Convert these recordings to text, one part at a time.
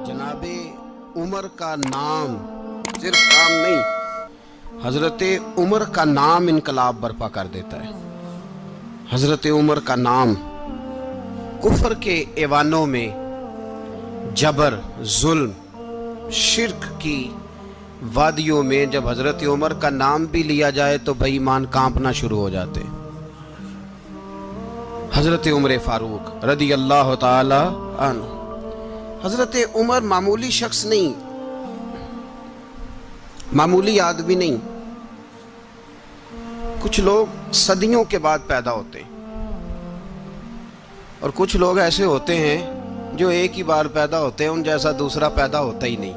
जनाब उमर का नाम सिर्फ काम नहीं, हजरत उमर का नाम इनकलाब बर्पा कर देता है। हजरत उमर का नाम कुफर के ऐवानों में, जबर, जुल्म, शिर्क की वादियों में जब हजरत उमर का नाम भी लिया जाए तो बेईमान कांपना शुरू हो जाते। हजरत उमर फारूक रदी अल्लाह ताला अन्हु। हजरत उमर मामूली शख्स नहीं, मामूली आदमी नहीं। कुछ लोग सदियों के बाद पैदा होते हैं और कुछ लोग ऐसे होते हैं जो एक ही बार पैदा होते हैं, उन जैसा दूसरा पैदा होता ही नहीं,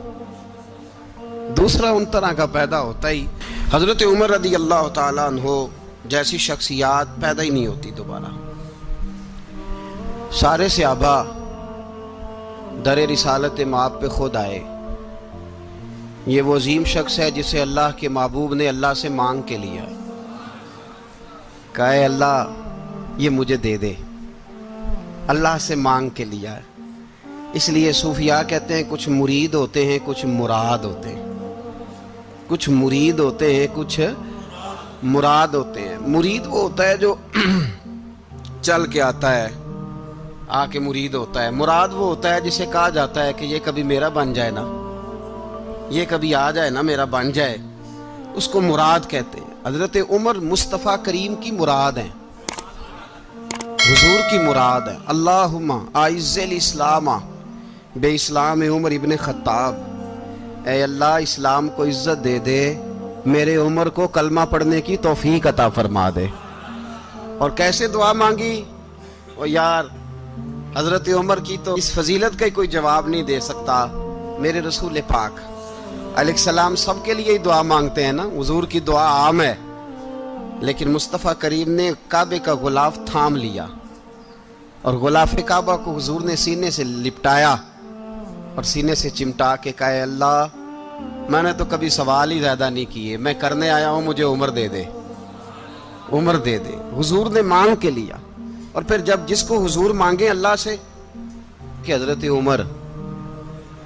दूसरा उन तरह का पैदा होता ही। हजरत उमर रदी अल्लाह ताला अन्हु जैसी शख्सियत पैदा ही नहीं होती दोबारा। सारे सहाबा दर रिसालत माप पे खुद आए। ये वो अजीम शख्स है जिसे अल्लाह के महबूब ने अल्लाह से मांग के लिया, कहा अल्लाह ये मुझे दे दे, अल्लाह से मांग के लिया है। इसलिए सूफिया कहते हैं कुछ मुरीद होते हैं, कुछ मुराद होते हैं। कुछ मुरीद होते हैं, कुछ मुराद होते हैं। मुरीद वो होता है जो चल के आता है, आके मुरीद होता है। मुराद वो होता है जिसे कहा जाता है कि ये कभी मेरा बन जाए ना, ये कभी आ जाए ना, मेरा बन जाए, उसको मुराद कहते हैं। हजरत उमर मुस्तफ़ा करीम की मुराद है, हुजूर की मुराद है। अल्लाहुम्मा आइज़्ज़िल इस्लामा बे इस्लाम उमर इब्न खत्ताब। ऐ अल्लाह इस्लाम को इज्जत दे दे, मेरे उमर को कलमा पढ़ने की तौफीक अता फरमा दे। और कैसे दुआ मांगी? ओ यार, हजरत उमर की तो इस फजीलत का कोई जवाब नहीं दे सकता। मेरे रसूल पाक अलैहिस्सलाम सबके लिए ही दुआ मांगते हैं ना, हुजूर की दुआ आम है, लेकिन मुस्तफ़ा करीम ने काबे का गुलाफ थाम लिया और गुलाफ काबा को हुजूर ने सीने से लिपटाया और सीने से चिमटा के कहा अल्लाह मैंने तो कभी सवाल ही ज्यादा नहीं किए, मैं करने आया हूं, मुझे उम्र दे दे, उम्र दे दे। हुजूर ने मांग के लिया। और फिर जब जिसको हुजूर मांगे अल्लाह से कि हजरत उमर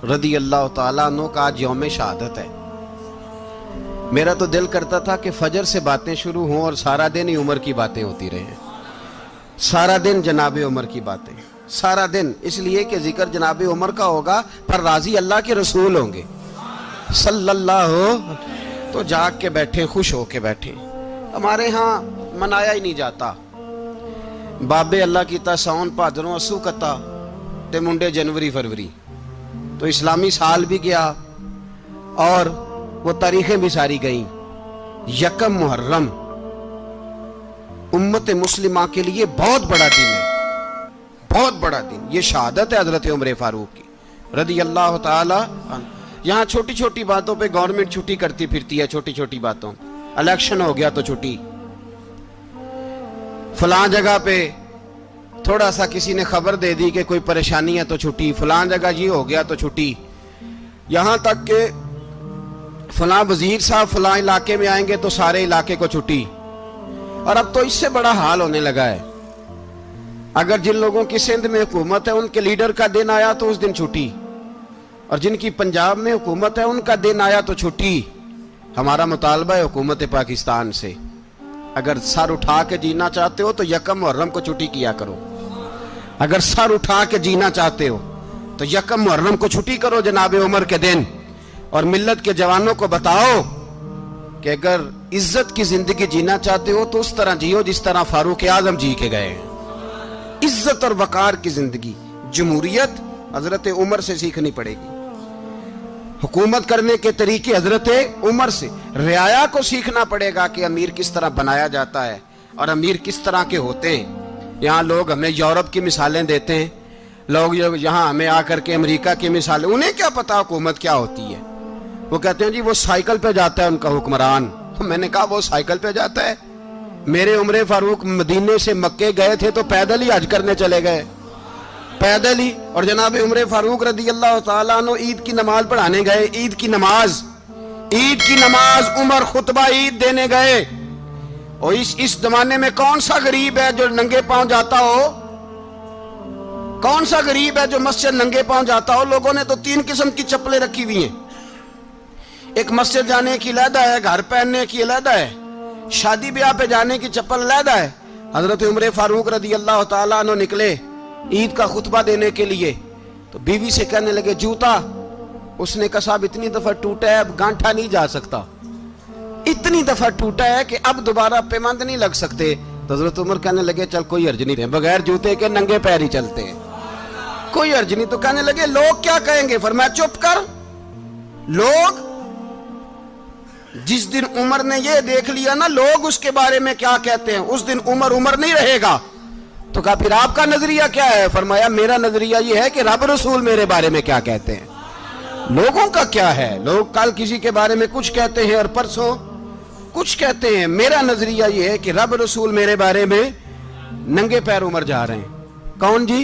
रदी अल्लाह ताला अन्हु का आज यौम शहादत है, मेरा तो दिल करता था कि फजर से बातें शुरू हों और सारा दिन ही उमर की बातें होती रहे, सारा दिन जनाब उमर की बातें, सारा दिन। इसलिए कि जिक्र जनाब उमर का होगा पर राजी अल्लाह के रसूल होंगे सल्लल्लाहु। तो जाग के बैठे, खुश हो के बैठे। हमारे यहाँ मनाया ही नहीं जाता। बाबे अल्लाह कीता साउन भादरों असू कता ते मुंडे जनवरी फरवरी, तो इस्लामी साल भी गया और वो तारीखें भी सारी गईं। यकम मुहर्रम उम्मत मुस्लिमा के लिए बहुत बड़ा दिन है, बहुत बड़ा दिन। ये शहादत है हजरत उमर फारूक की रदी अल्लाह ताला। यहाँ छोटी छोटी बातों पे गवर्नमेंट छुट्टी करती फिरती है, छोटी छोटी बातों। इलेक्शन हो गया तो छुट्टी, फलां जगह पे थोड़ा सा किसी ने खबर दे दी कि कोई परेशानी है तो छुट्टी, फलां जगह ये हो गया तो छुट्टी। यहां तक कि फलां वजीर साहब फलां इलाके में आएंगे तो सारे इलाके को छुट्टी। और अब तो इससे बड़ा हाल होने लगा है, अगर जिन लोगों की सिंध में हुकूमत है उनके लीडर का दिन आया तो उस दिन छुट्टी, और जिनकी पंजाब में हुकूमत है उनका दिन आया तो छुट्टी। हमारा मुतालबा है हुकूमत पाकिस्तान से, अगर सर उठा के जीना चाहते हो तो यकम मुहर्रम को छुट्टी किया करो। अगर सर उठा के जीना चाहते हो तो यकम मुहर्रम को छुट्टी करो जनाब उमर के दिन। और मिल्लत के जवानों को बताओ कि अगर इज्जत की जिंदगी जीना चाहते हो तो उस तरह जियो जिस तरह फारूक आजम जी के गए। इज्जत और वकार की जिंदगी, जमहूरियत हजरत उमर से सीखनी पड़ेगी। हुकूमत करने के तरीके हजरत उमर से, रियाया को सीखना पड़ेगा कि अमीर किस तरह बनाया जाता है और अमीर किस तरह के होते हैं। यहाँ लोग हमें यूरोप की मिसालें देते हैं, लोग यहाँ हमें आकर के अमेरिका की मिसालें, उन्हें क्या पता हुकूमत क्या होती है। वो कहते हैं जी वो साइकिल पे जाता है उनका हुक्मरान। तो मैंने कहा वो साइकिल पे जाता है? मेरे उमर फारूक मदीने से मक्के गए थे तो पैदल ही हज करने चले गए, पैदल ही। और जनाब उमर फारूक रदी अल्लाह ताला अन्हु ईद की नमाज पढ़ाने गए, ईद की नमाज उमर खुतबा ईद देने गए। और इस जमाने में कौन सा गरीब है जो नंगे पांव जाता हो? कौन सा गरीब है जो मस्जिद नंगे पांव जाता हो? लोगों ने तो 3 किस्म की चप्पलें रखी हुई हैं। एक मस्जिद जाने की अलहदा है, घर पहनने की अलहदा है, शादी ब्याह पे जाने की चप्पल अलहदा है। हजरत उमर फारूक रदी अल्लाह ताला अन्हु निकले ईद का खुतबा देने के लिए, तो बीवी से कहने लगे जूता। उसने कहा साहब इतनी दफा टूटा है अब गांठा नहीं जा सकता, इतनी दफा टूटा है कि अब दोबारा पेमंद नहीं लग सकते। तो हजरत उमर कहने लगे चल कोई अर्ज नहीं, बगैर जूते के नंगे पैर ही चलते हैं, कोई अर्ज नहीं। तो कहने लगे लोग क्या कहेंगे? फरमाया चुप कर। लोग, जिस दिन उमर ने ये देख लिया ना लोग उसके बारे में क्या कहते हैं, उस दिन उमर उमर नहीं रहेगा। तो कहा फिर आपका नजरिया क्या है? फरमाया मेरा नजरिया ये है कि रब रसूल मेरे बारे में क्या कहते हैं। लोगों का क्या है? लोग कल किसी के बारे में कुछ कहते हैं और परसों कुछ कहते हैं। मेरा नजरिया ये है कि रब रसूल मेरे बारे में नंगे पैर उमर जा रहे हैं। कौन जी?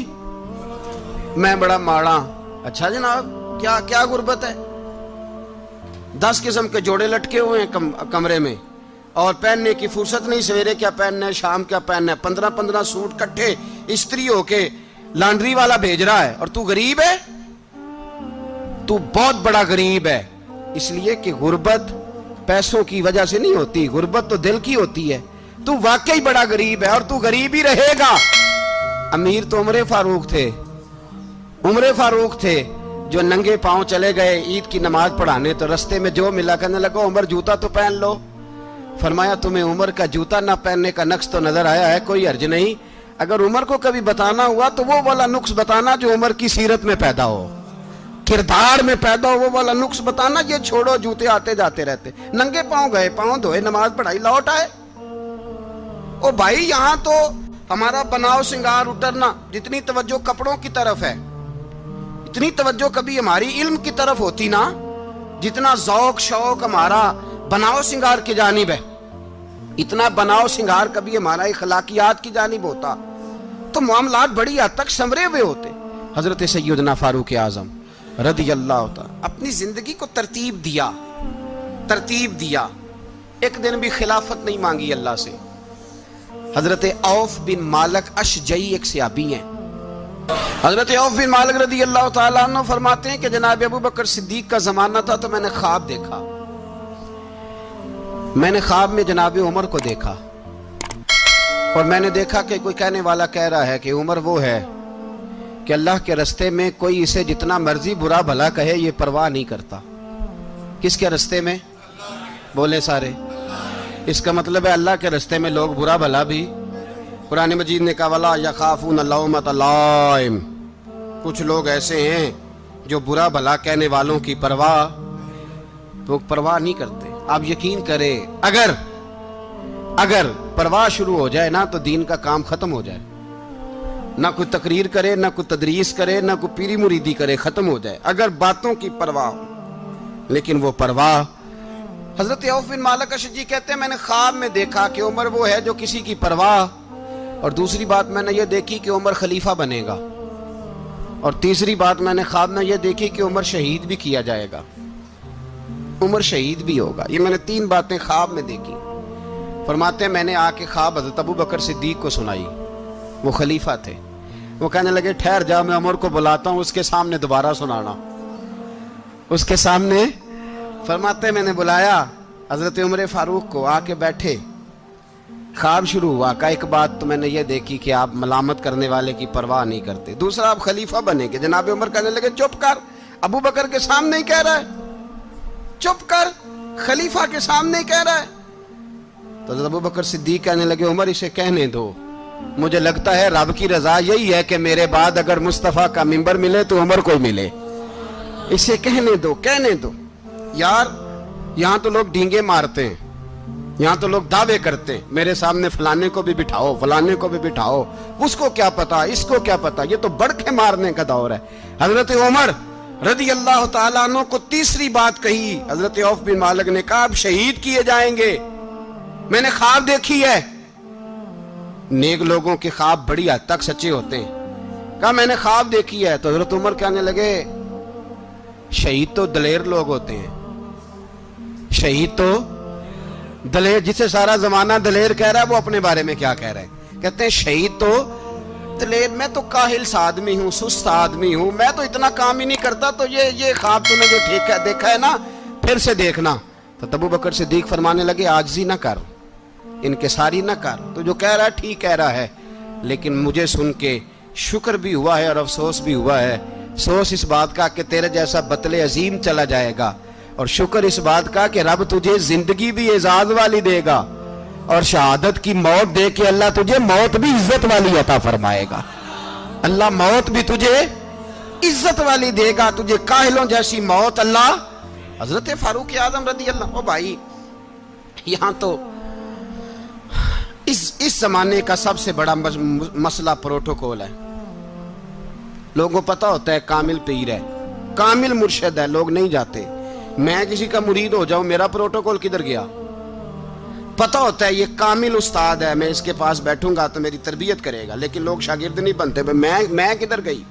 मैं बड़ा माड़ा। अच्छा जनाब, क्या क्या गुर्बत है? 10 किस्म के जोड़े लटके हुए हैं कमरे में और पहनने की फुर्सत नहीं। सवेरे क्या पहनना है, शाम क्या पहनना है, 15-15 सूट इकट्ठे इस्त्री होके लॉन्ड्री वाला भेज रहा है, और तू गरीब है, तू बहुत बड़ा गरीब है। इसलिए कि गुर्बत पैसों की वजह से नहीं होती, गुर्बत तो दिल की होती है। तू वाकई बड़ा गरीब है और तू गरीब ही रहेगा। अमीर तो उमर फारूक थे, उमर फारूक थे जो नंगे पांव चले गए ईद की नमाज पढ़ाने। तो रास्ते में जो मिला कहने लगा उमर जूता तो पहन लो। फरमाया तुम्हें उमर का जूता ना पहनने का नक्श तो नजर आया है, कोई अर्ज नहीं। अगर उमर को कभी बताना हुआ तो वो वाला नुक्स बताना जो उमर की सीरत में पैदा हो, किरदार में पैदा हो, वो वाला नुक्स बताना। ये छोड़ो, जूते आते जाते रहते। नंगे पांव गए, पांव धोए, नमाज पढ़ाई, लौट आए। ओ भाई यहां तो हमारा बनाव श्रृंगार उतरना, जितनी तवज्जो कपड़ों की तरफ है इतनी तवज्जो कभी हमारी इल्म की तरफ होती ना, जितना ज़ौक शौक हमारा बनाव श्रृंगार की जानिब है, इतना बनाव श्रृंगार कभी हमारा इखलाकियात की जानिब होता तो मामलात बड़ी हद तक संवरे हुए होते। हजरत सैयदना फारूक आजम रदी अल्लाह ताला अपनी जिंदगी को तरतीब दिया। एक दिन भी खिलाफत नहीं मांगी अल्लाह से। हजरत औफ बिन मालिक अशजई एक सहाबी हैं। हजरत औफ बिन मालिक रदी अल्लाह ताला अन्हु फरमाते हैं कि जनाब अबू बकर सिद्दीक का जमाना था तो मैंने ख्वाब देखा। मैंने ख्वाब में जनाब उमर को देखा और मैंने देखा कि कोई कहने वाला कह रहा है कि उमर वो है कि अल्लाह के रास्ते में कोई इसे जितना मर्जी बुरा भला कहे ये परवाह नहीं करता। किसके रास्ते में? बोले सारे। इसका मतलब है अल्लाह के रास्ते में लोग बुरा भला भी, कुरान मजीद ने कहा वला यखाफून लौमत लाइम, कुछ लोग ऐसे हैं जो बुरा भला कहने वालों की परवाह नहीं करते। आप यकीन करें अगर परवाह शुरू हो जाए ना तो दीन का काम खत्म हो जाए। ना कोई तकरीर करे, ना कोई तदरीस करे, ना कोई पीरी मुरीदी करे, खत्म हो जाए अगर बातों की परवाह हो। लेकिन वो परवाह, हजरत औफ बिन मालिक अशजी कहते हैं मैंने ख्वाब में देखा कि उमर वो है जो किसी की परवाह, और दूसरी बात मैंने ये देखी कि उमर खलीफा बनेगा, और तीसरी बात मैंने ख्वाब में ये देखी कि उमर शहीद भी किया जाएगा, उमर शहीद भी होगा। ये मैंने 3 बातें ख्वाब में देखी। फरमाते हैं मैंने आके ख्वाब हजरत अबू बकर सिद्दीक को सुनाई, वो खलीफा थे। वो कहने लगे ठहर जा, मैं उमर को बुलाता हूँ, उसके सामने दोबारा सुनाना। उसके सामने फरमाते मैंने बुलाया हजरत उमर फारूक को, आके बैठे, ख्वाब शुरू हुआ। का एक बात तो मैंने ये देखी कि आप मलामत करने वाले की परवाह नहीं करते, दूसरा आप खलीफा बनेंगे। जनाब उमर कहने लगे चुप कर, अबू बकर के सामने ही कह रहा है, चुप कर, खलीफा के सामने ही कह रहा है। तो अबू बकर सिद्दीक कहने लगे उमर इसे कहने दो, मुझे लगता है रब की रजा यही है कि मेरे बाद अगर मुस्तफा का मिंबर मिले तो उमर को मिले, इसे कहने दो। यार यहां तो लोग डींगे मारते हैं, यहां तो लोग दावे करते हैं, मेरे सामने फलाने को भी बिठाओ, फलाने को भी बिठाओ, उसको क्या पता, इसको क्या पता, ये तो बड़के मारने का दौर है। हजरत उमर रदी अल्लाह ताला अन्हु को तीसरी बात कही। हजरत औफ बिन मालिक ने कहा आप शहीद किए जाएंगे, मैंने ख्वाब देखी है। नेक लोगों के ख्वाब बड़ी हद तक सच्चे होते हैं। कहा मैंने ख्वाब देखी है। तो हजरत उमर कहने लगे शहीद तो दलेर लोग होते हैं, शहीद तो दलेर, जिसे सारा जमाना दलेर कह रहा है वो अपने बारे में क्या कह रहे हैं? कहते हैं शहीद तो تلے میں تو کاہل سا آدمی ہوں، سست آدمی ہوں، میں تو اتنا کام ہی نہیں کرتا، تو یہ خواب تو نے جو دیکھا ہے نا پھر سے دیکھنا۔ تو ابو بکر صدیق فرمانے لگے عاجزی نہ کر، انکساری نہ کر، تو جو کہہ رہا ہے ٹھیک کہہ رہا ہے، لیکن مجھے سن کے شکر بھی ہوا ہے اور افسوس بھی ہوا ہے۔ افسوس اس بات کا کہ تیرے جیسا بطل عظیم چلا جائے گا، اور شکر اس بات کا کہ رب تجھے زندگی بھی اعزاز والی دے گا، اور شہادت کی موت دے کے اللہ تجھے موت بھی عزت والی عطا فرمائے گا۔ اللہ موت بھی تجھے عزت والی دے گا، تجھے کاہلوں جیسی موت اللہ۔ حضرت فاروق اعظم رضی اللہ، او بھائی یہاں تو اس زمانے کا سب سے بڑا مسئلہ پروٹوکول ہے۔ لوگوں پتہ ہوتا ہے کامل پیر ہے، کامل مرشد ہے، لوگ نہیں جاتے۔ میں کسی کا مرید ہو جاؤں، میرا پروٹوکول کدھر گیا؟ پتہ ہوتا ہے یہ کامل استاد ہے، میں اس کے پاس بیٹھوں گا تو میری تربیت کرے گا، لیکن لوگ شاگرد نہیں بنتے۔ میں کدھر گئی؟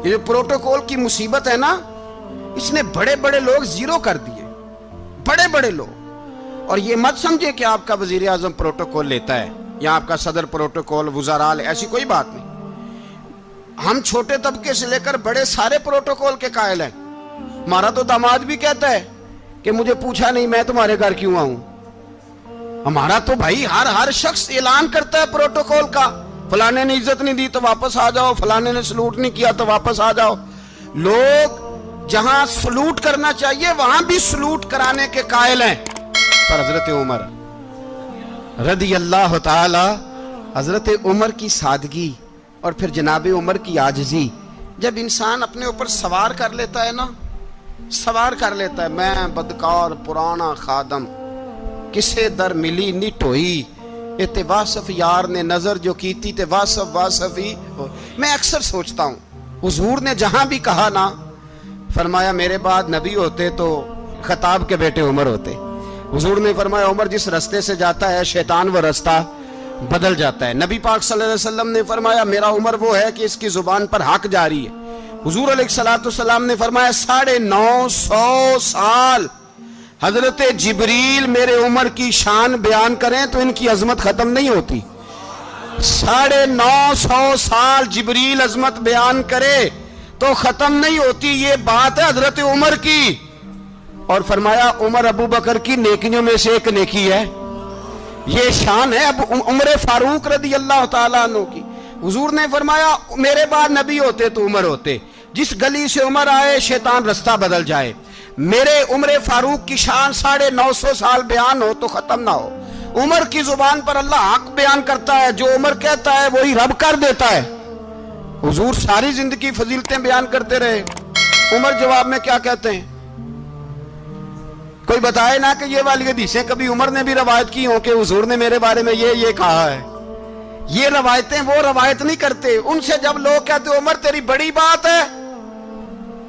یہ جو پروٹوکول کی مصیبت ہے نا، اس نے بڑے بڑے لوگ زیرو کر دیے، بڑے بڑے لوگ۔ اور یہ مت سمجھے کہ آپ کا وزیر اعظم پروٹوکول لیتا ہے یا آپ کا صدر پروٹوکول، وزراء، ایسی کوئی بات نہیں۔ ہم چھوٹے طبقے سے لے کر بڑے سارے پروٹوکول کے قائل ہیں۔ ہمارا تو داماد بھی کہتا ہے کہ مجھے پوچھا نہیں میں تمہارے گھر کیوں آؤں۔ ہمارا تو بھائی ہر شخص اعلان کرتا ہے پروٹوکول کا، فلانے نے عزت نہیں دی تو واپس آ جاؤ، فلانے نے سلوٹ نہیں کیا تو واپس آ جاؤ۔ لوگ جہاں سلوٹ کرنا چاہیے وہاں بھی سلوٹ کرانے کے قائل ہیں۔ پر حضرت عمر رضی اللہ تعالی، حضرت عمر کی سادگی اور پھر جناب عمر کی عاجزی، جب انسان اپنے اوپر سوار کر لیتا ہے نا، سوار کر لیتا ہے، میں بدکار پرانا خادم، کسے در ملی نٹ ہوئی، تے واصف یار نے نظر جو کی تھی تے واصف ہی ہو۔ میں اکثر سوچتا ہوں حضور نے جہاں بھی کہا نا، فرمایا میرے بعد نبی ہوتے تو خطاب کے بیٹے عمر ہوتے۔ حضور نے فرمایا عمر جس رستے سے جاتا ہے شیطان وہ رستہ بدل جاتا ہے۔ نبی پاک صلی اللہ علیہ وسلم نے فرمایا میرا عمر وہ ہے کہ اس کی زبان پر حق جاری ہے۔ حضور علیہ السلام نے فرمایا 950 سال حضرت جبریل میرے عمر کی شان بیان کریں تو ان کی عظمت ختم نہیں ہوتی۔ 950 سال جبریل عظمت بیان کرے تو ختم نہیں ہوتی۔ یہ بات ہے حضرت عمر کی، اور فرمایا عمر ابو بکر کی نیکیوں میں سے ایک نیکی ہے، یہ شان ہے اب عمر فاروق رضی اللہ تعالیٰ عنہ کی۔ حضور نے فرمایا میرے بعد نبی ہوتے تو عمر ہوتے، جس گلی سے عمر آئے شیطان رستہ بدل جائے۔ میرے عمر فاروق کی شان 950 سال بیان ہو تو ختم نہ ہو۔ عمر کی زبان پر اللہ حق بیان کرتا ہے، جو عمر کہتا ہے وہی رب کر دیتا ہے۔ حضور ساری زندگی فضیلتیں بیان کرتے رہے، عمر جواب میں کیا کہتے ہیں؟ کوئی بتائے نا کہ یہ والی حدیثیں کبھی عمر نے بھی روایت کی ہوں کہ حضور نے میرے بارے میں یہ کہا ہے۔ یہ روایتیں وہ روایت نہیں کرتے، ان سے جب لوگ کہتے عمر تیری بڑی بات ہے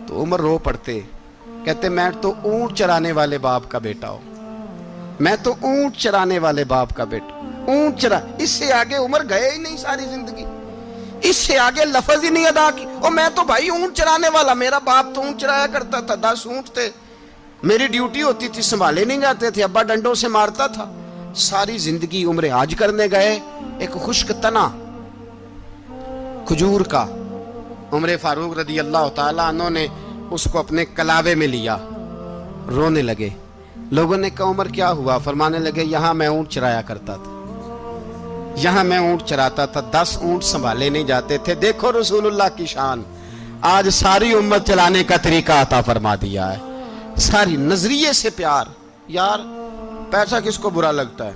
تو عمر رو پڑتے، کہتے میں تو اونٹ چرانے والے باپ کا بیٹا ہوں، میں تو اونٹ چرانے والے باپ کا بیٹا، اونٹ چرا۔ اس سے آگے عمر گئے ہی نہیں ساری زندگی، اس سے آگے لفظ ہی نہیں ادا کی۔ اور میں تو بھائی اونٹ چرانے والا، میرا باپ تو اونٹ چرایا کرتا تھا، 10 اونٹ تھے، میری ڈیوٹی ہوتی تھی، سنبھالے نہیں جاتے تھے، ابا ڈنڈوں سے مارتا تھا۔ ساری زندگی عمر حج کرنے گئے، ایک خشک تنا کھجور کا عمر فاروق رضی اللہ تعالیٰ عنہ نے اس کو اپنے کلاوے میں لیا، رونے لگے۔ لوگوں نے کہا عمر کیا ہوا؟ فرمانے لگے یہاں میں اونٹ چرایا کرتا تھا، یہاں میں اونٹ چراتا تھا، 10 اونٹ سنبھالے نہیں جاتے تھے۔ دیکھو رسول اللہ کی شان، آج ساری امت چلانے کا طریقہ عطا فرما دیا ہے، ساری نظریے سے پیار۔ یار پیسہ کس کو برا لگتا ہے؟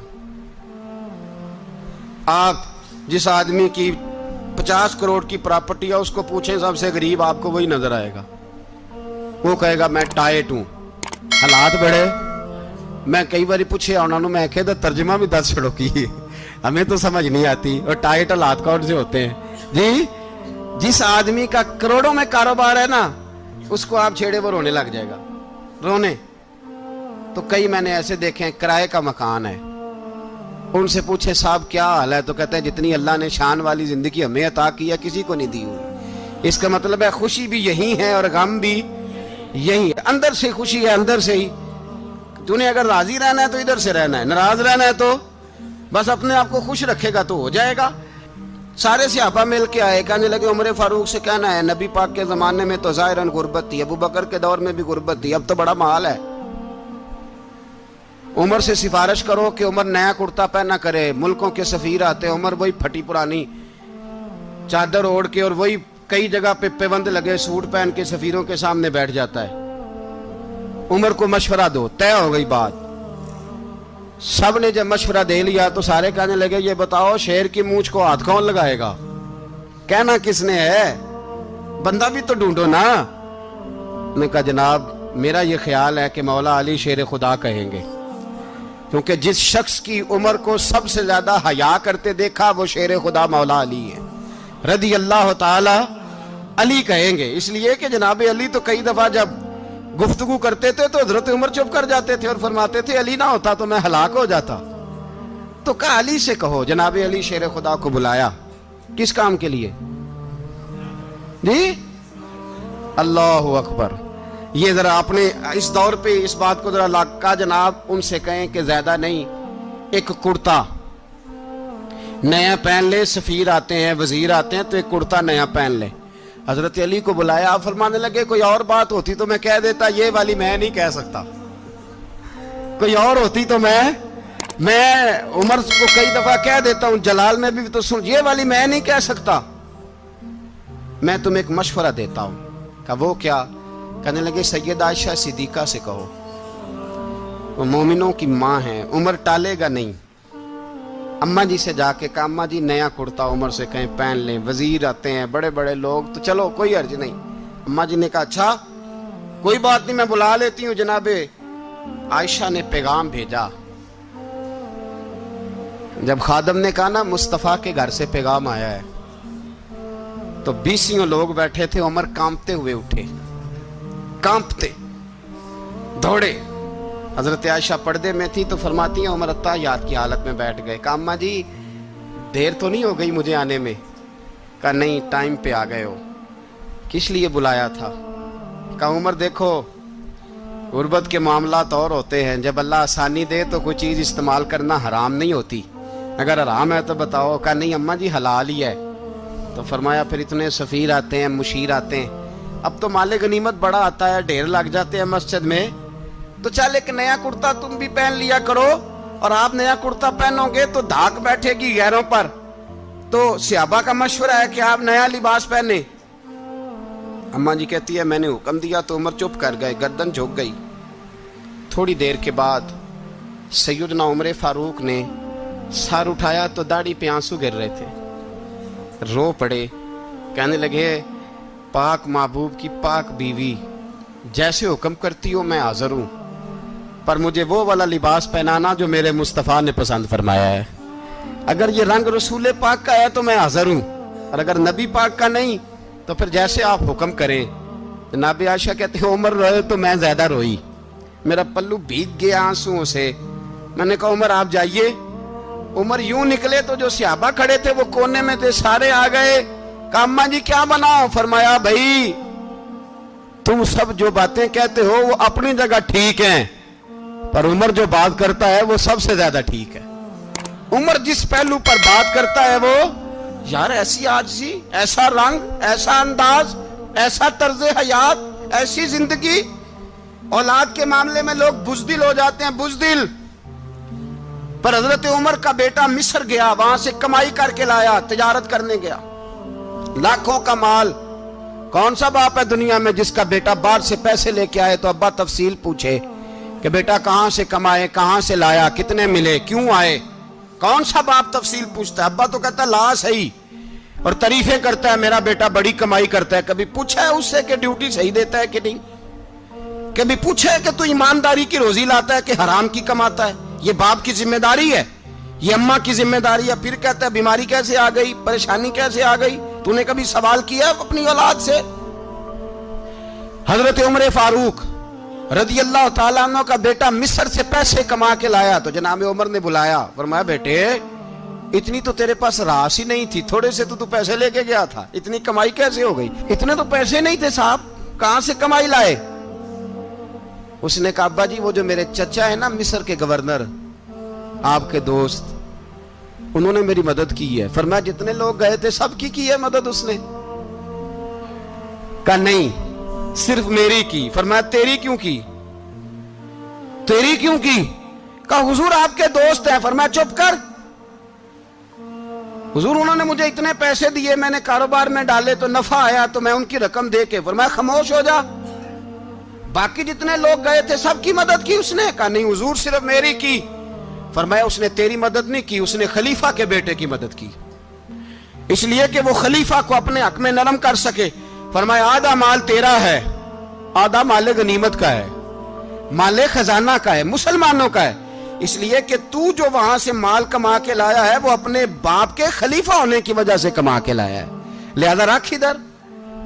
آپ جس آدمی کی 50 کروڑ کی پراپرٹی ہے اس کو پوچھیں سب سے غریب، آپ کو وہی نظر آئے گا۔ وہ کہے گا میں ٹائٹ ہوں، حالات بڑے۔ میں کئی باری پوچھے انہوں نے، میں کہتا ترجمہ بھی 10 چھڑوں کی، ہمیں تو سمجھ نہیں آتی، اور ٹائٹ حالات کون سے ہوتے ہیں جی؟ جس آدمی کا کروڑوں میں کاروبار ہے نا، اس کو آپ چھیڑے وہ رونے لگ جائے گا، رونے۔ تو کئی میں نے ایسے دیکھے ہیں کرائے کا مکان ہے، ان سے پوچھے صاحب کیا حال ہے، تو کہتے ہیں جتنی اللہ نے شان والی زندگی ہمیں عطا کی ہے کسی کو نہیں دی ہوئی۔ اس کا مطلب ہے خوشی بھی یہی ہے اور غم بھی یہی ہے، اندر سے خوشی ہے، اندر سے ہی۔ تو نے اگر راضی رہنا ہے تو ادھر سے رہنا ہے، ناراض رہنا ہے تو بس اپنے آپ کو خوش رکھے گا تو ہو جائے گا۔ सारे सहाबा मिल के आए, कहने लगे उमर फारूक से कहना है नबी पाक के ज़माने में तो ज़ाहिरन गुर्बत थी, अबू बकर के दौर में भी गुर्बत थी, अब तो बड़ा माल है। उमर से सिफारिश करो कि उमर नया कुर्ता पहना करे। मुल्कों के सफ़ीर आते हैं, उमर वही फटी पुरानी चादर ओढ़ के और वही कई जगह पे पेबंद लगे सूट पहन के सफ़ीरों के सामने बैठ जाता है। उमर को मशवरा दो, तय हो गई बात। सब ने जब मशवरा दे लिया तो सारे कहने लगे ये बताओ शेर की मूंछ को हाथ कौन लगाएगा? कहना किसने है, बंदा भी तो ढूंढो ना। ने कहा जनाब मेरा ये ख्याल है कि मौला अली शेर खुदा कहेंगे, क्योंकि जिस शख्स की उमर को सबसे ज्यादा हया करते देखा वो शेर खुदा मौला अली है, रदी अल्लाह ताला अली कहेंगे। इसलिए कि जनाब अली तो कई दफा जब गुफ्तगू करते थे तो हजरत उमर चुप कर जाते थे और फरमाते थे अली ना होता तो मैं हलाक हो जाता। तो कहा अली से कहो। जनाब अली शेर खुदा को बुलाया, किस काम के लिए जी? अल्लाह अकबर। ये जरा आपने इस दौर पे इस बात को जरा लाका जनाब उनसे कहें कि ज्यादा नहीं, एक कुर्ता नया पहन ले। सफीर आते हैं, वजीर आते हैं तो एक कुर्ता नया पहन ले। हजरत अली को बुलाया, आप फरमाने लगे कोई और बात होती तो मैं कह देता, ये वाली मैं नहीं कह सकता। कोई और होती तो मैं उमर को कई दफा कह देता हूं, जलाल में भी तो सुन, ये वाली मैं नहीं कह सकता। मैं तुम्हें एक मशवरा देता हूं। कहा वो क्या? कहने लगे सैयदा आयशा सिद्दीका से कहो, वो मोमिनों की माँ है, उमर टालेगा नहीं। अम्मा जी से जाके कहा अम्मा जी नया कुर्ता उमर से कहीं पहन लें, वजीर आते हैं बड़े बड़े लोग, तो चलो कोई अर्ज नहीं। अम्मा जी ने कहा अच्छा कोई बात नहीं मैं बुला लेती हूँ। जनाबे आयशा ने पैगाम भेजा। जब खादम ने कहा ना मुस्तफा के घर से पैगाम आया है, तो 20 लोग बैठे थे। उमर कांपते हुए उठे, कांपते दौड़े। हजरत आयशा पर्दे में थी तो फरमाती हैं उमर अत्ताहियात की हालत में बैठ गए। कहा अम्मा जी देर तो नहीं हो गई मुझे आने में? कहा नहीं टाइम पे आ गए हो। किस लिए बुलाया था? कहा उमर देखो गुर्बत के मामलात और होते हैं, जब अल्लाह आसानी दे तो कोई चीज़ इस्तेमाल करना हराम नहीं होती, अगर हराम है तो बताओ। कहा नहीं अम्मा जी हलाल ही है। तो फरमाया फिर इतने सफ़ीर आते हैं, मुशीर आते हैं, अब तो माले गनीमत बड़ा आता है, ढेर लग जाते हैं मस्जिद में, तो चल एक नया कुर्ता तुम भी पहन लिया करो। और आप नया कुर्ता पहनोगे तो धाक बैठेगी गैरों पर। तो सहाबा का मशवरा है कि आप नया लिबास पहने। अम्मा जी कहती है मैंने हुक्म दिया तो उमर चुप कर गए, गर्दन झुक गई। थोड़ी देर के बाद सैयदना उमर फारूक ने सर उठाया तो दाढ़ी पे आंसू गिर रहे थे, रो पड़े। कहने लगे पाक महबूब की पाक बीवी, जैसे हुक्म करती हो मैं हाजिर हूं, पर मुझे वो वाला लिबास पहनाना जो मेरे मुस्तफ़ा ने पसंद फरमाया है। अगर ये रंग रसूल पाक का है तो मैं हाजिर हूं, और अगर नबी पाक का नहीं तो फिर जैसे आप हुक्म करें। जनाब आयशा कहते हैं उमर रोए तो मैं ज्यादा रोई, मेरा पल्लू भीग गया आंसुओं से। मैंने कहा उमर आप जाइए। उमर यूं निकले तो जो सहाबा खड़े थे वो कोने में थे, सारे आ गए। कहा अम्मा जी क्या बनाओ? फरमाया भाई तुम सब जो बातें कहते हो वो अपनी जगह ठीक हैं, पर उमर जो बात करता है वो सबसे ज्यादा ठीक है। उमर जिस पहलू पर बात करता है वो, यार ऐसी आजिज़ी, ऐसा रंग, ऐसा अंदाज, ऐसा तर्ज हयात, ऐसी जिंदगी। औलाद के मामले में लोग बुज़दिल हो जाते हैं, बुज़दिल। पर हजरत उमर का बेटा मिस्र गया, वहां से कमाई करके लाया, तिजारत करने गया, लाखों का माल। कौन सा बाप है दुनिया में जिसका बेटा बाहर से पैसे लेके आए तो अब्बा तफसील पूछे कि बेटा कहां से कमाए, कहां से लाया, कितने मिले, क्यों आए? कौन सा बाप तफसील पूछता है? अब्बा तो कहता ला सही और तारीफें करता है मेरा बेटा बड़ी कमाई करता है। कभी पूछा है उससे कि ड्यूटी सही देता है कि नहीं? कभी पूछा है कि तू ईमानदारी की रोजी लाता है कि हराम की कमाता है? ये बाप की जिम्मेदारी है, ये अम्मा की जिम्मेदारी है। फिर कहता है बीमारी कैसे आ गई, परेशानी कैसे आ गई? तूने कभी सवाल किया अपनी औलाद से? हजरत उमर फारूक रदी अल्लाह ताला अन्हु का बेटा मिस्र से पैसे कमा के लाया तो जनाब उमर ने बुलाया, फरमाया बेटे इतनी तो तेरे पास रास ही नहीं थी, थोड़े से तो तू पैसे लेके गया था, इतनी कमाई कैसे हो गई? इतने तो पैसे नहीं थे साहब, कहां से कमाई लाए? उसने कहा अब्बा जी वो जो मेरे चचा है ना मिस्र के गवर्नर, आपके दोस्त, انہوں نے میری مدد کی ہے. فرمایا جتنے لوگ گئے تھے سب کی ہے مدد اس نے؟ کہا نہیں صرف میری کی. فرمایا تیری کیوں کی؟ تیری کیوں کی؟ کہا حضور آپ کے دوست ہیں. فرمایا چپ کر حضور انہوں نے مجھے اتنے پیسے دیے, میں نے کاروبار میں ڈالے تو نفع آیا تو میں ان کی رقم دے کے. فرمایا خاموش ہو جا, باقی جتنے لوگ گئے تھے سب کی مدد کی اس نے؟ کہا نہیں حضور صرف میری کی. فرمایا اس نے تیری مدد نہیں کی, اس نے خلیفہ کے بیٹے کی مدد کی, اس لیے کہ وہ خلیفہ کو اپنے حق میں نرم کر سکے. فرمایا آدھا مال تیرا ہے, آدھا مال غنیمت کا ہے, مال خزانہ کا ہے, مسلمانوں کا ہے, اس لیے کہ تو جو وہاں سے مال کما کے لایا ہے وہ اپنے باپ کے خلیفہ ہونے کی وجہ سے کما کے لایا ہے, لہذا رکھ ادھر.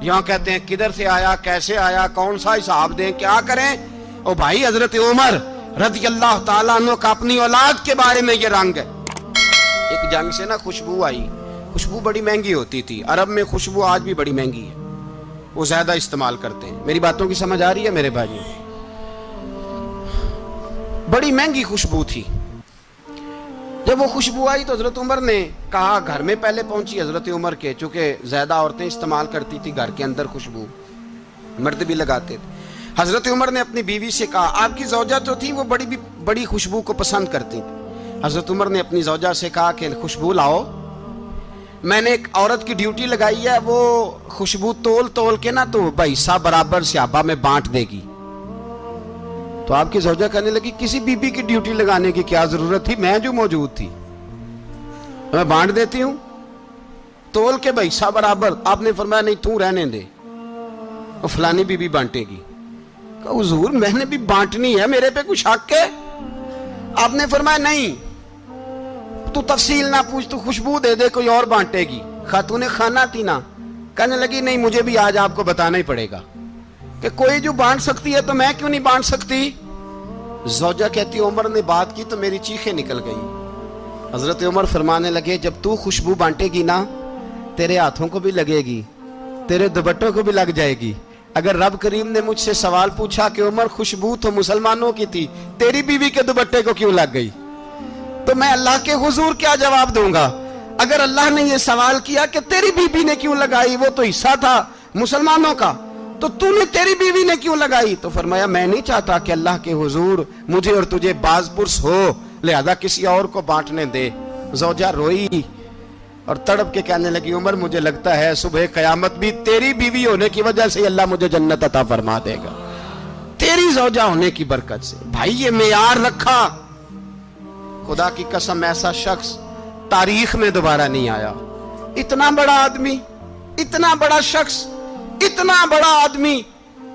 یہاں کہتے ہیں کدھر سے آیا, کیسے آیا, کون سا حساب دیں, کیا کریں. او بھائی حضرت عمر رضی اللہ تعالیٰ عنہ کا اپنی اولاد کے بارے میں یہ رنگ ہے. ایک جنگ سے نا خوشبو آئی, خوشبو بڑی مہنگی ہوتی تھی, عرب میں خوشبو آج بھی بڑی مہنگی ہے, وہ زیادہ استعمال کرتے ہیں. میری باتوں کی سمجھ آ رہی ہے میرے بھائی؟ بڑی مہنگی خوشبو تھی. جب وہ خوشبو آئی تو حضرت عمر نے کہا, گھر میں پہلے پہنچی حضرت عمر کے, چونکہ زیادہ عورتیں استعمال کرتی تھی گھر کے اندر خوشبو, مرد بھی لگاتے تھے. حضرت عمر نے اپنی بیوی سے کہا, آپ کی زوجہ تو تھی وہ بڑی خوشبو کو پسند کرتی تھی. حضرت عمر نے اپنی زوجہ سے کہا کہ خوشبو لاؤ, میں نے ایک عورت کی ڈیوٹی لگائی ہے, وہ خوشبو تول کے نا تو حصہ برابر صحابہ میں بانٹ دے گی. تو آپ کی زوجہ کہنے لگی کسی بی بی کی ڈیوٹی لگانے کی کیا ضرورت تھی, میں جو موجود تھی میں بانٹ دیتی ہوں تول کے حصہ برابر. آپ نے فرمایا نہیں تو رہنے دے, وہ فلانی بی بی بانٹے گی. کہا حضور میں نے بھی بانٹنی ہے, میرے پہ کچھ حق ہے؟ آپ نے فرمایا نہیں تو تفصیل نہ پوچھ, تو خوشبو دے دے, کوئی اور بانٹے گی. خاتون خانہ تھی نا, کہنے لگی نہیں مجھے بھی آج آپ کو بتانا ہی پڑے گا کہ کوئی جو بانٹ سکتی ہے تو میں کیوں نہیں بانٹ سکتی. زوجہ کہتی عمر نے بات کی تو میری چیخیں نکل گئی. حضرت عمر فرمانے لگے جب تو خوشبو بانٹے گی نا تیرے ہاتھوں کو بھی لگے گی, تیرے دوپٹوں کو بھی لگ جائے گی. اگر رب کریم نے مجھ سے سوال پوچھا کہ عمر خوشبو تو مسلمانوں کی تھی, تیری بیوی کے دوپٹے کو کیوں لگ گئی, تو میں اللہ کے حضور کیا جواب دوں گا؟ اگر اللہ نے یہ سوال کیا کہ تیری بیوی نے کیوں لگائی, وہ تو حصہ تھا مسلمانوں کا, تو تو نے تیری بیوی نے کیوں لگائی؟ تو فرمایا میں نہیں چاہتا کہ اللہ کے حضور مجھے اور تجھے باز پرس ہو, لہذا کسی اور کو بانٹنے دے. زوجہ روئی اور تڑپ کے کہنے لگی عمر مجھے لگتا ہے صبح قیامت بھی تیری بیوی ہونے کی وجہ سے اللہ مجھے جنت عطا فرما دے گا, تیری زوجہ ہونے کی برکت سے. بھائی یہ معیار رکھا, خدا کی قسم ایسا شخص تاریخ میں دوبارہ نہیں آیا. اتنا بڑا آدمی, اتنا بڑا شخص, اتنا بڑا آدمی,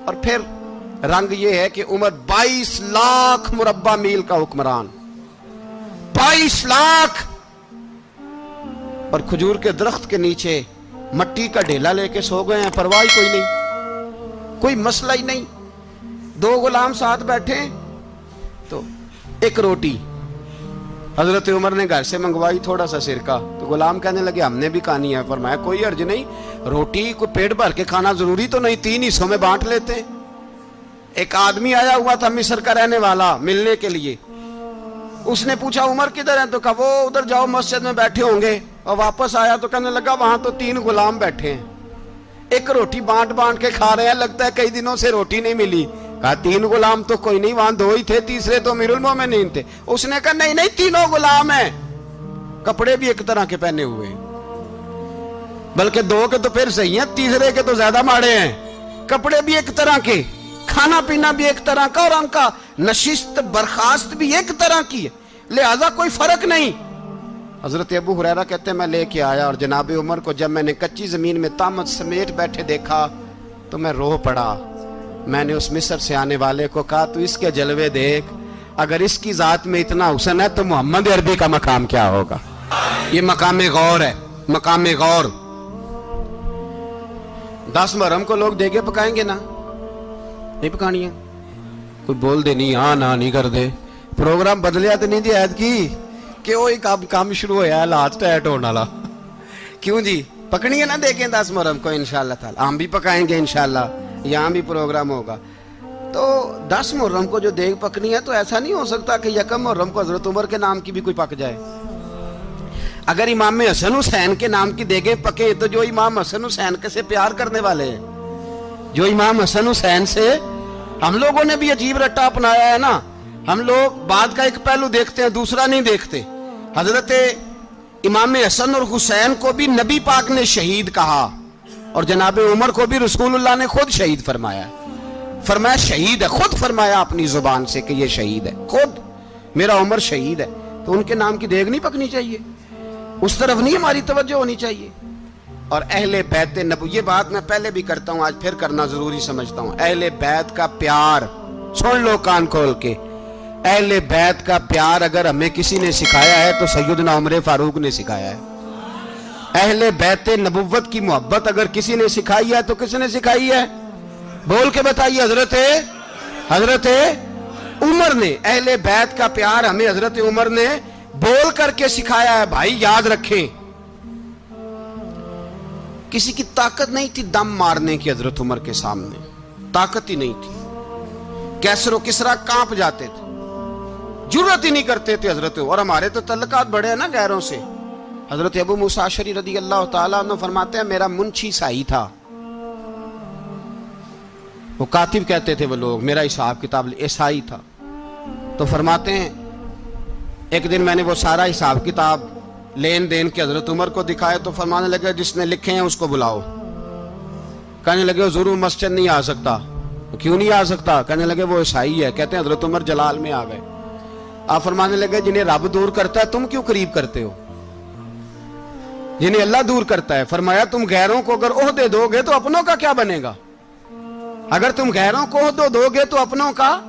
اور پھر رنگ یہ ہے کہ عمر 22 لاکھ مربع میل کا حکمران, 22 لاکھ, اور کھجور کے درخت کے نیچے مٹی کا ڈھیلا لے کے سو گئے ہیں, پرواہ کوئی نہیں, کوئی مسئلہ ہی نہیں. 2 غلام ساتھ بیٹھے تو ایک روٹی حضرت عمر نے گھر سے منگوائی, تھوڑا سا سرکہ, تو غلام کہنے لگے ہم نے بھی کھانی ہے. فرمایا کوئی حرج نہیں, روٹی کو پیٹ بھر کے کھانا ضروری تو نہیں, 3 حصوں میں بانٹ لیتے. ایک آدمی آیا ہوا تھا مصر کا رہنے والا ملنے کے لیے, اس نے پوچھا عمر کدھر ہیں, تو کہا وہ ادھر جاؤ مسجد میں بیٹھے ہوں گے. اور واپس آیا تو کہنے لگا وہاں تو 3 غلام بیٹھے ہیں, ایک روٹی بانٹ کے کھا رہے ہیں, لگتا ہے کئی دنوں سے روٹی نہیں ملی. کہا 3 غلام تو کوئی نہیں, وہاں 2 ہی تھے, تیسرے تو امیر المومنین تھے. اس نے کہا نہیں 3 غلام ہیں, کپڑے بھی ایک طرح کے پہنے ہوئے, بلکہ 2 کے تو پھر صحیح ہیں, تیسرے کے تو زیادہ ماڑے ہیں. کپڑے بھی ایک طرح کے, کھانا پینا بھی ایک طرح کا, اور ان کا نشست برخاست بھی ایک طرح کی ہے, لہذا کوئی فرق نہیں. حضرت ابو ہریرہ کہتے ہیں میں لے کے آیا, اور جناب عمر کو جب میں نے کچی زمین میں تامت سمیٹ بیٹھے دیکھا تو میں رو پڑا. میں نے اس مصر سے آنے والے کو کہا تو اس کے جلوے دیکھ, اگر اس کی ذات میں اتنا حسن ہے تو محمد عربی کا مقام کیا ہوگا. یہ مقام غور ہے, مقام غور. 10 محرم کو لوگ دیگے پکائیں گے نا, نہیں پکانی ہے, کوئی بول دے نہیں, ہاں نہ نہیں کر دے, پروگرام بدلیا تو نہیں دی عید کی کہ وہ کام شروع ہوا ہے لاسٹ ٹائٹ ہونے والا. کیوں جی پکنی ہے نا دیکھیں 10 محرم کو انشاءاللہ تعالی, ہم بھی پکائیں گے انشاءاللہ, یہاں بھی پروگرام ہوگا. تو 10 محرم کو جو دیگ پکنی ہے تو ایسا نہیں ہو سکتا کہ 1 محرم کو حضرت عمر کے نام کی بھی کوئی پک جائے. اگر امام حسن حسین کے نام کی دیگیں پکے تو جو امام حسن حسین سے پیار کرنے والے ہیں، جو امام حسن حسین سے، ہم لوگوں نے بھی عجیب رٹا اپنایا ہے نا، ہم لوگ بات کا ایک پہلو دیکھتے ہیں دوسرا نہیں دیکھتے۔ حضرت امام حسن اور حسین کو بھی نبی پاک نے شہید کہا، اور جناب عمر کو بھی رسول اللہ نے خود شہید فرمایا، فرمایا شہید ہے، خود فرمایا اپنی زبان سے کہ یہ شہید ہے، خود میرا عمر شہید ہے۔ تو ان کے نام کی دیگ نہیں پکنی چاہیے، اس طرف نہیں ہماری توجہ ہونی چاہیے۔ اور اہل بیت نبو، یہ بات میں پہلے بھی کرتا ہوں، آج پھر کرنا ضروری سمجھتا ہوں، اہل بیت کا پیار، سن لو کان کھول کے، اہل بیت کا پیار اگر ہمیں کسی نے سکھایا ہے تو سیدنا عمر فاروق نے سکھایا ہے۔ اہل بیت نبوت کی محبت اگر کسی نے سکھائی ہے تو کس نے سکھائی ہے؟ بول کے بتائیے، حضرت عمر نے۔ اہل بیت کا پیار ہمیں حضرت عمر نے بول کر کے سکھایا ہے۔ بھائی یاد رکھیں، کسی کی طاقت نہیں تھی دم مارنے کی حضرت عمر کے سامنے، طاقت ہی نہیں تھی۔ کیسر و کسرا کانپ جاتے تھے، جرأت ہی نہیں کرتے تھے حضرت۔ اور ہمارے تو تعلقات بڑے ہیں نا غیروں سے۔ حضرت ابو موسیٰ اشعری رضی اللہ تعالیٰ عنہ فرماتے ہیں میرا منشی عیسائی تھا، وہ کاتب کہتے تھے وہ لوگ، میرا حساب کتاب عیسائی تھا۔ تو فرماتے ہیں ایک دن میں نے وہ سارا حساب کتاب لین دین کے حضرت عمر کو دکھائے تو فرمانے لگے جس نے لکھے ہیں اس کو بلاؤ۔ کہنے لگے ضرور مسجد نہیں آ سکتا۔ کیوں نہیں آ سکتا؟ کہنے لگے وہ عیسائی ہے۔ کہتے ہیں حضرت عمر جلال میں آ گئے۔ آپ فرمانے لگے جنہیں رب دور کرتا ہے تم کیوں قریب کرتے ہو؟ جنہیں اللہ دور کرتا ہے۔ فرمایا تم غیروں کو اگر عہدے دو گے تو اپنوں کا کیا بنے گا؟ اگر تم غیروں کو عہدے دو گے تو اپنوں کا۔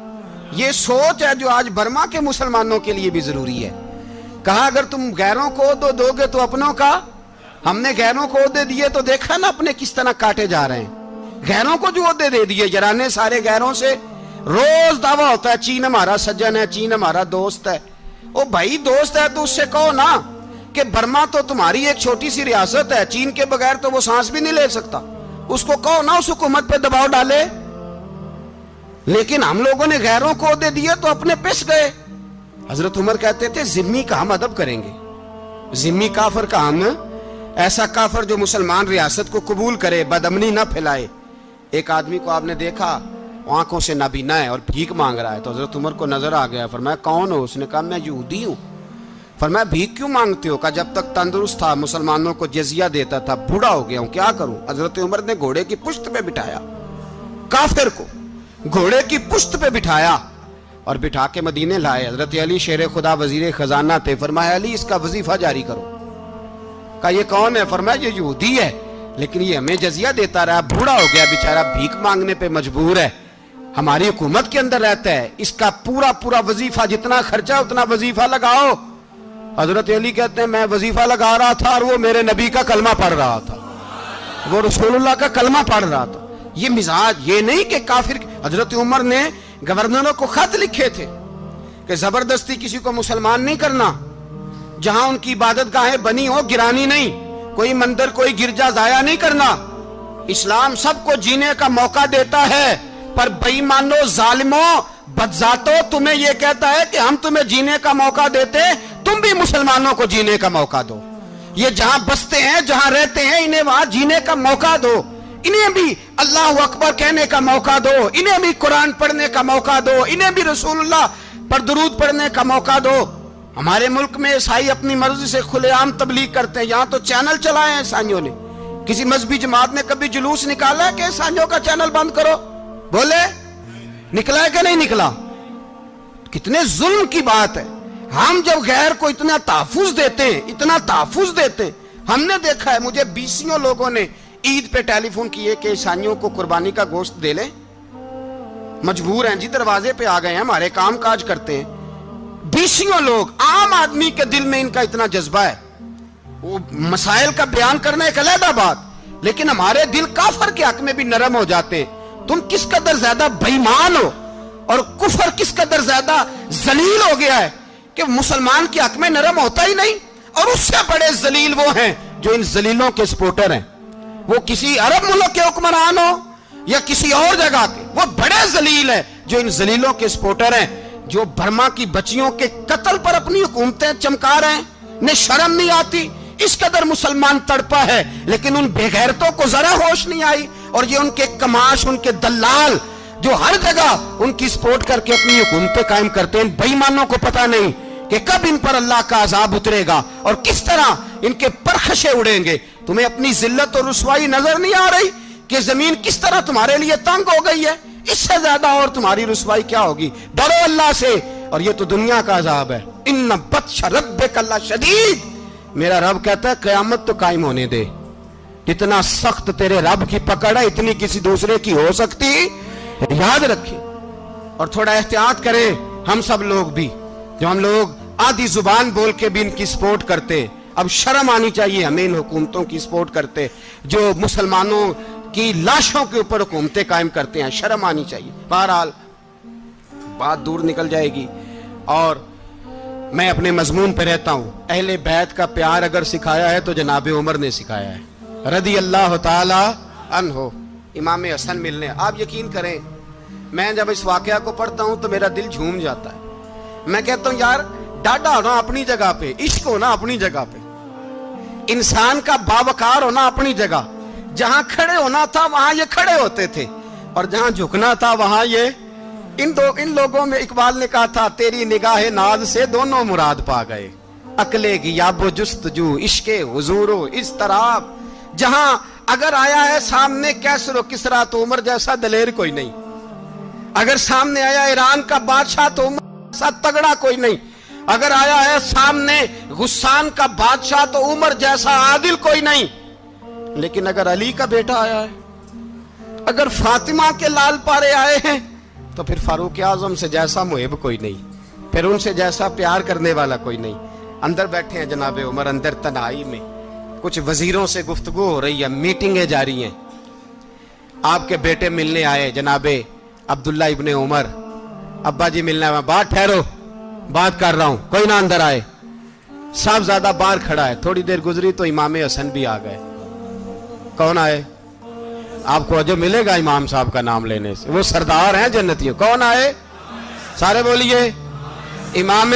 یہ سوچ ہے جو آج برما کے مسلمانوں کے لیے بھی ضروری ہے۔ کہا اگر تم غیروں کو عہدے دو گے تو اپنوں کا۔ ہم نے غیروں کو عہدے دیے تو دیکھا نا اپنے کس طرح کاٹے جا رہے ہیں۔ غیروں کو جو عہدے دے دیے یرانے سارے غیروں سے، روز دعویٰ ہوتا ہے چین ہمارا سجن ہے، چین ہمارا دوست ہے۔ او بھائی دوست ہے تو اس سے کہو نا کہ برما تو تمہاری ایک چھوٹی سی ریاست ہے، چین کے بغیر تو وہ سانس بھی نہیں لے سکتا۔ اس کو کہو نا اس حکومت پہ دباؤ ڈالے۔ لیکن ہم لوگوں نے غیروں کو عہدے دیے تو اپنے پس گئے۔ حضرت عمر کہتے تھے ذمی کا ہم ادب کریں گے، ذمی کافر کا ہم، ایسا کافر جو مسلمان ریاست کو قبول کرے، بدامنی نہ پھیلائے۔ ایک آدمی کو آپ نے دیکھا آنکھوں سے نابینا ہے اور بھیک مانگ رہا ہے، تو حضرت عمر کو نظر آ گیا۔ فرمایا کون ہو؟ اس نے کہا میں یہودی ہوں۔ فرمایا بھیک کیوں مانگتے ہو؟ کہا جب تک تندرست تھا مسلمانوں کو جزیہ دیتا تھا، بوڑھا ہو گیا ہوں کیا کروں؟ حضرت عمر نے گھوڑے کی پشت پہ بٹھایا، کافر کو گھوڑے کی پشت پہ بٹھایا اور بٹھا کے مدینے لائے۔ حضرت علی شیر خدا وزیر خزانہ تھے۔ فرمایا علی اس کا وظیفہ جاری کرو۔ کہا یہ کون ہے؟ فرمایا یہ یہودی ہے لیکن یہ ہمیں جزیہ دیتا رہا، بوڑھا ہو گیا بیچارہ، بھیک مانگنے پہ مجبور ہے، ہماری حکومت کے اندر رہتا ہے، اس کا پورا وظیفہ جتنا خرچہ اتنا وظیفہ لگاؤ۔ حضرت علی کہتے ہیں میں وظیفہ لگا رہا تھا اور وہ میرے نبی کا کلمہ پڑھ رہا تھا، وہ رسول اللہ کا کلمہ پڑھ رہا تھا۔ یہ مزاج، یہ نہیں کہ کافر۔ حضرت عمر نے گورنروں کو خط لکھے تھے کہ زبردستی کسی کو مسلمان نہیں کرنا، جہاں ان کی عبادت گاہیں بنی ہو گرانی نہیں، کوئی مندر کوئی گرجا ضائع نہیں کرنا۔ اسلام سب کو جینے کا موقع دیتا ہے، پر بے ایمانو ظالموں بدذاتوں تمہیں یہ کہتا ہے کہ ہم تمہیں جینے کا موقع دیتے، تم بھی مسلمانوں کو جینے کا موقع دو۔ یہ جہاں بستے ہیں جہاں رہتے ہیں انہیں وہاں جینے کا موقع دو، انہیں بھی اللہ اکبر کہنے کا موقع دو، انہیں بھی قرآن پڑھنے کا موقع دو، انہیں بھی رسول اللہ پر درود پڑھنے کا موقع دو۔ ہمارے ملک میں عیسائی اپنی مرضی سے کھلے عام تبلیغ کرتے ہیں، یہاں تو چینل چلائے ہیں عیسائیوں نے۔ کسی مذہبی جماعت نے کبھی جلوس نکالا ہے کہ عیسائیوں کا چینل بند کرو؟ بولے نکلا ہے کہ نہیں نکلا؟ کتنے ظلم کی بات ہے۔ ہم جب غیر کو اتنا تحفظ دیتے ہیں، اتنا تحفظ دیتے ہیں، ہم نے دیکھا ہے، مجھے بیسیوں لوگوں نے عید پہ ٹیلی فون کیے کہ عیسائیوں کو قربانی کا گوشت دے لیں، مجبور ہیں جی، دروازے پہ آ گئے ہیں، ہمارے کام کاج کرتے ہیں۔ بیسیوں لوگ، عام آدمی کے دل میں ان کا اتنا جذبہ ہے، وہ مسائل کا بیان کرنا ایک علیحدہ بات، لیکن ہمارے دل کافر کے حق میں بھی نرم ہو جاتے ہیں۔ تم کس قدر زیادہ بے ایمان ہو اور کفر کس قدر زیادہ ذلیل ہو گیا ہے کہ مسلمان کے حق میں نرم ہوتا ہی نہیں۔ اور اس سے بڑے ذلیل وہ ہیں جو ان ذلیلوں کے سپورٹر ہیں، وہ کسی عرب ملک کے حکمران ہو یا کسی اور جگہ کے، وہ بڑے ذلیل ہیں جو ان ذلیلوں کے سپورٹر ہیں، جو برما کی بچیوں کے قتل پر اپنی حکومتیں چمکا رہے ہیں۔ ने शर्म नहीं आती, इस कदर मुसलमान तड़पा है, लेकिन उन बेगैरतों को जरा होश नहीं आई। और ये उनके कमाश, उनके दलाल जो हर जगह उनकी सपोर्ट करके अपनी हुकूमतें कायम करते हैं, बेईमानों को पता नहीं कि कब इन पर अल्लाह का अजाब उतरेगा और किस तरह इनके परखशे उड़ेंगे। तुम्हें अपनी जिल्लत और रुसवाई नजर नहीं आ रही कि जमीन किस तरह तुम्हारे लिए तंग हो गई है? इससे ज्यादा और तुम्हारी रुसवाई क्या होगी? डरो अल्लाह से, और ये तो दुनिया का अजाब है। इन्ना बत्श रब्बिक शदीद, मेरा रब कहता है क़यामत तो कायम होने दे। जितना सख्त तेरे रब की पकड़ है, इतनी किसी दूसरे की हो सकती, याद रखें। और थोड़ा एहतियात करें हम सब लोग भी, जो हम लोग आधी जुबान बोल के भी इनकी सपोर्ट करते हैं। अब शर्म आनी चाहिए हमें इन हुकूमतों की सपोर्ट करते जो मुसलमानों की लाशों के ऊपर हुकूमतें कायम करते हैं, शर्म आनी चाहिए। बहरहाल बात दूर निकल जाएगी और मैं अपने मजमून पे रहता हूं। अहले बैत का प्यार अगर सिखाया है तो जनाब उमर ने सिखाया है, रदी अल्लाह ताला अन्हो, इमाम हसन मिलने। आप यकीन करें, मैं जब इस वाकया को पढ़ता हूं तो मेरा दिल झूम जाता है। मैं कहता हूं यार, डाढ़ा होना अपनी जगह पे, इश्क होना अपनी जगह पे, इंसान का बावकार होना अपनी जगह। जहां खड़े होना था वहां ये खड़े होते थे, और जहां झुकना था वहां ये इन लोगों में इकबाल ने कहा था, तेरी निगाह नाज से दोनों मुराद पा गए, अकले की याबो जुस्तजू इश्के हुजूरो इस तरह। जहां अगर आया है सामने कैसरो किसरा तो उमर जैसा दलेर कोई नहीं, अगर सामने आया ईरान का बादशाह तो उमर जैसा तगड़ा कोई नहीं, अगर आया है सामने गुस्सान का बादशाह तो उमर जैसा आदिल कोई नहीं। लेकिन अगर अली का बेटा आया है, अगर फातिमा के लाल पारे आए हैं, तो फिर फारूक आजम से जैसा मुहिब कोई नहीं, फिर उनसे जैसा प्यार करने वाला कोई नहीं। अंदर बैठे हैं जनाब उमर, अंदर तन्हाई में कुछ वजीरों से गुफ्तगू हो रही है, मीटिंगें जारी हैं। आपके बेटे मिलने आए जनाबे अब्दुल्ला इब्ने उमर, अब्बा जी मिलने आए, बात ठहरो, बात कर रहा हूं, कोई ना अंदर आए। साहबजादा बाहर खड़ा है। थोड़ी देर गुजरी तो इमाम हसन भी आ गए। कौन आए? आपको जो मिलेगा इमाम साहब का नाम लेने से, वो सरदार हैं जन्नतियों। कौन आए? सारे बोलिए, इमाम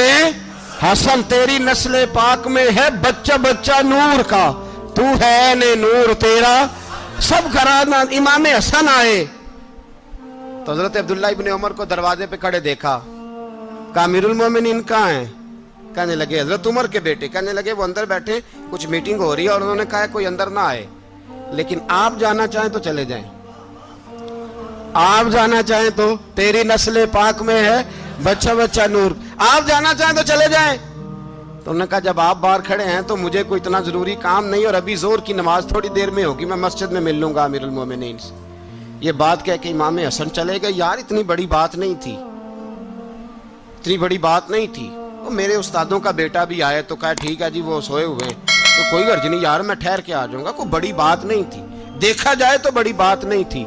हसन, तेरी नस्ल पाक में है बच्चा बच्चा नूर का, तू है ने नूर तेरा सब घराना। इमाम हसन आए तो हजरत अब्दुल्ला इब्ने उमर को दरवाजे पे खड़े देखा। कहा अमीरुल मोमिनीन कहाँ हैं? कहने लगे हजरत उमर के बेटे। कहने लगे वो अंदर बैठे, कुछ मीटिंग हो रही है और उन्होंने कहा कोई अंदर ना आए, लेकिन आप जाना चाहें तो चले जाएं, आप जाना चाहें तो, तेरी नस्ल पाक में है बच्चा बच्चा नूर, आप जाना चाहें तो चले जाएं। तो उन्होंने कहा जब आप बाहर खड़े हैं तो मुझे कोई इतना जरूरी काम नहीं, और अभी जोर की नमाज थोड़ी देर में होगी, मैं मस्जिद में मिल लूंगा अमीरुल मोमिनीन से। ये बात कह के इमाम हसन चले गए। यार इतनी बड़ी बात नहीं थी, इतनी बड़ी बात नहीं थी। वो मेरे उस्तादों का बेटा भी आए तो कहा ठीक है जी, वो सोए हुए तो कोई गर्ज नहीं यार, मैं ठहर के आ जाऊंगा, कोई बड़ी बात नहीं थी। देखा जाए तो बड़ी बात नहीं थी,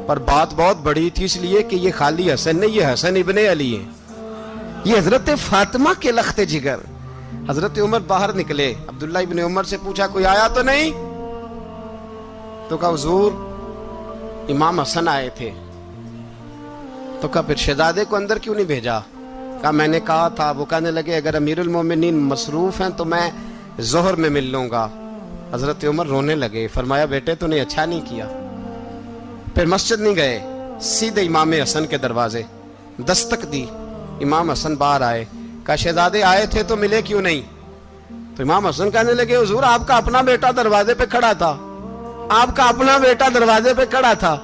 पर बात बहुत बड़ी थी, इसलिए कि ये खाली हसन नहीं, ये हसन इब्ने अली है, ये हजरत फातिमा के लख्ते जिगर। हजरत उमर बाहर निकले, अब्दुल्ला इब्ने उमर से पूछा कोई आया तो नहीं? तो कहा हुजूर इमाम हसन आए थे। तो कहा फिर शहजादे को अंदर क्यों नहीं भेजा? कहा मैंने कहा था। वो कहने लगे अगर अमीरुल मोमिनीन मसरूफ हैं तो मैं जोहर में मिल लूंगा। हजरत उमर रोने लगे, फरमाया बेटे तूने अच्छा नहीं किया। फिर मस्जिद नहीं गए, सीधे इमाम हसन के दरवाजे दस्तक दी। इमाम हसन बाहर आए, कहा शहजादे आए थे तो मिले क्यों नहीं? तो इमाम हसन कहने लगे हुजूर आपका अपना बेटा दरवाजे पे खड़ा था, आपका अपना बेटा दरवाजे पे खड़ा था,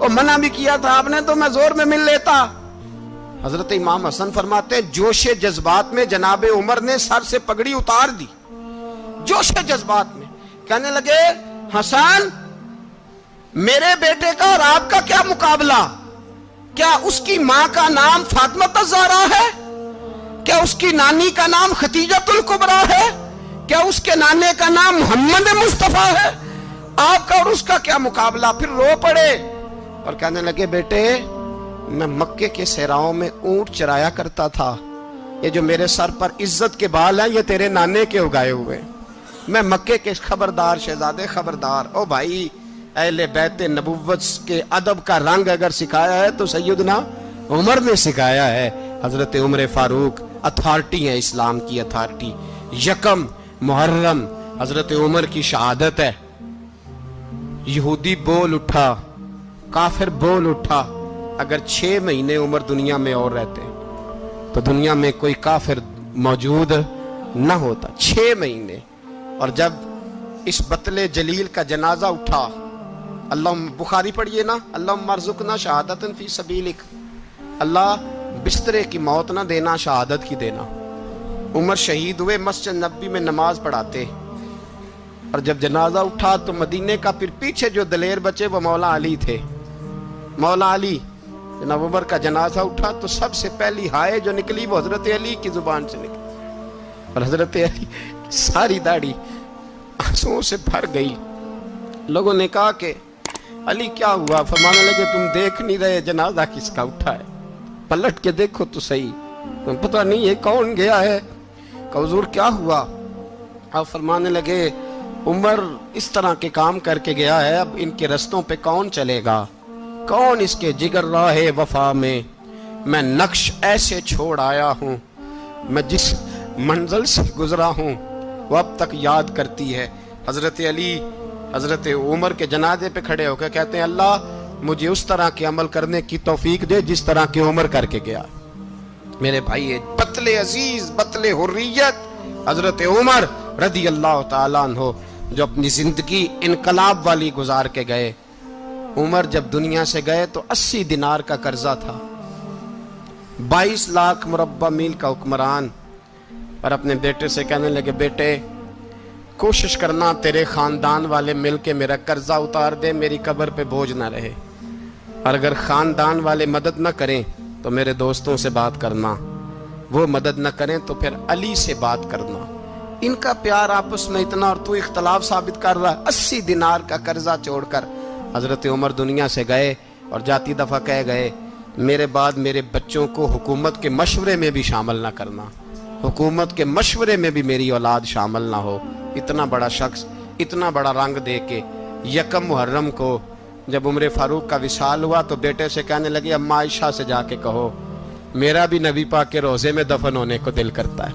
और मना भी किया था आपने, तो मैं जोर में मिल लेता। हजरत इमाम हसन फरमाते जोशे जज्बात में जनाबे उमर ने सर से पगड़ी उतार दी, जोशे जज्बात में। कहने लगे हसन मेरे बेटे का और आपका क्या मुकाबला? क्या उसकी मां का नाम फातिमा ज़हरा है? क्या उसकी नानी का नाम खतीजतुल कुबरा है? क्या उसके नाने का नाम मोहम्मद मुस्तफा है? आपका और उसका क्या मुकाबला? फिर रो पड़े और कहने लगे बेटे मैं मक्के के सहराओं में ऊंट चराया करता था, ये जो मेरे सर पर इज्जत के बाल हैं ये तेरे नाने के उगाए हुए, मैं मक्के के खबरदार शहजादे खबरदार। ओ भाई अहले बैत नबुव्वत के अदब का रंग अगर सिखाया है तो सैयदना उमर ने सिखाया है। हजरत उमर फारूक अथॉरिटी है, इस्लाम की अथॉरिटी। यकम मुहर्रम हजरत उमर की शहादत है। यहूदी बोल उठा, काफिर बोल उठा, अगर 6 महीने उमर दुनिया में और रहते तो दुनिया में कोई काफिर मौजूद न होता। 6 महीने। और जब इस बतले जलील का जनाजा उठा, अल्लाह, बुखारी पढ़िए ना, अल्लाह मरजुकना शहादतन फी सबीलिक, अल्लाह बिस्तरे की मौत ना देना, शहादत की देना। उमर शहीद हुए, मस्जिद नबी में नमाज पढ़ाते, और जब जनाजा उठा तो मदीने का फिर पीछे जो दलेर बचे वो मौला अली थे। मौला अली, जनाब उमर का जनाजा उठा तो सबसे पहली हाय जो निकली वो हजरत अली की जुबान से निकली, और हजरत अली सारी दाढ़ी आंसुओं से भर गई। लोगों ने कहा कि अली क्या हुआ? फरमाने लगे तुम देख नहीं रहे जनाजा किसका उठा है, पलट के देखो तो सही, तुम पता नहीं है कौन गया है। हुजूर क्या हुआ? अब फरमाने लगे उमर इस तरह के काम करके गया है, अब इनके रस्तों पे कौन चलेगा, कौन इसके जिगर राहे वफा में। मैं नक्श ऐसे छोड़ आया हूँ, मैं जिस मंजिल से गुजरा हूँ वो अब तक याद करती है। हजरत अली हजरत उमर के जनाजे पे खड़े होकर कहते हैं अल्लाह मुझे उस तरह के अमल करने की तौफीक दे जिस तरह की उमर करके गया। मेरे भाई, बतले अजीज, बतले हुर्रियत हजरत उमर रदी अल्लाह ताला अन्हो, जो अपनी जिंदगी इनकलाब वाली गुजार के गए। उमर जब दुनिया से गए तो 80 दिनार का कर्जा था, 22 लाख मुरब्बा मील का हुक्मरान। और अपने बेटे से कहने लगे बेटे कोशिश करना तेरे खानदान वाले मिल के मेरा कर्जा उतार दे, मेरी कब्र पे बोझ ना रहे, और अगर खानदान वाले मदद न करें तो मेरे दोस्तों से बात करना, वो मदद न करें तो फिर अली से बात करना। इनका प्यार आपस में इतना, और तू इख्तलाफ साबित कर रहा है। 80 दिनार का कर्जा छोड़कर हजरत उमर दुनिया से गए, और जाती दफा कह गए मेरे बाद मेरे बच्चों को हुकूमत के मशवरे में भी शामिल ना करना, हुकूमत के मशवरे में भी मेरी औलाद शामिल ना हो। इतना बड़ा शख्स इतना बड़ा रंग दे के यकम मुहर्रम को जब उम्र फारूक का विसाल हुआ तो बेटे से कहने लगे अम्मा आयशा से जाके कहो मेरा भी नबी पाक के रोजे में दफन होने को दिल करता है।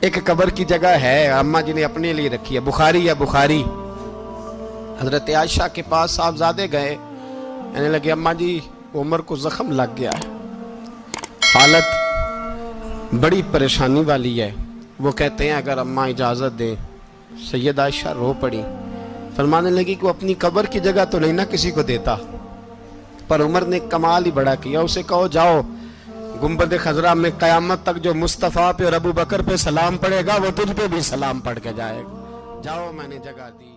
एक कब्र की जगह है अम्मा जी ने अपने लिए रखी है, बुखारी है बुखारी। हजरत आयशा के पास साहबजादे गए, कहने लगे अम्मा जी उमर को जख्म लग गया है, हालत बड़ी परेशानी वाली है। वो कहते हैं अगर अम्मा इजाज़त दे। सैयद आयशा रो पड़ी, फरमाने लगी कि वो अपनी कब्र की जगह तो नहीं ना किसी को देता, पर उमर ने कमाल ही बड़ा किया। उसे कहो जाओ गुंबद खजरा में कयामत तक जो मुस्तफ़ा पे और अबू बकर पे सलाम पड़ेगा वो तुझ पे भी सलाम पढ़ के जाएगा, जाओ मैंने जगह दी।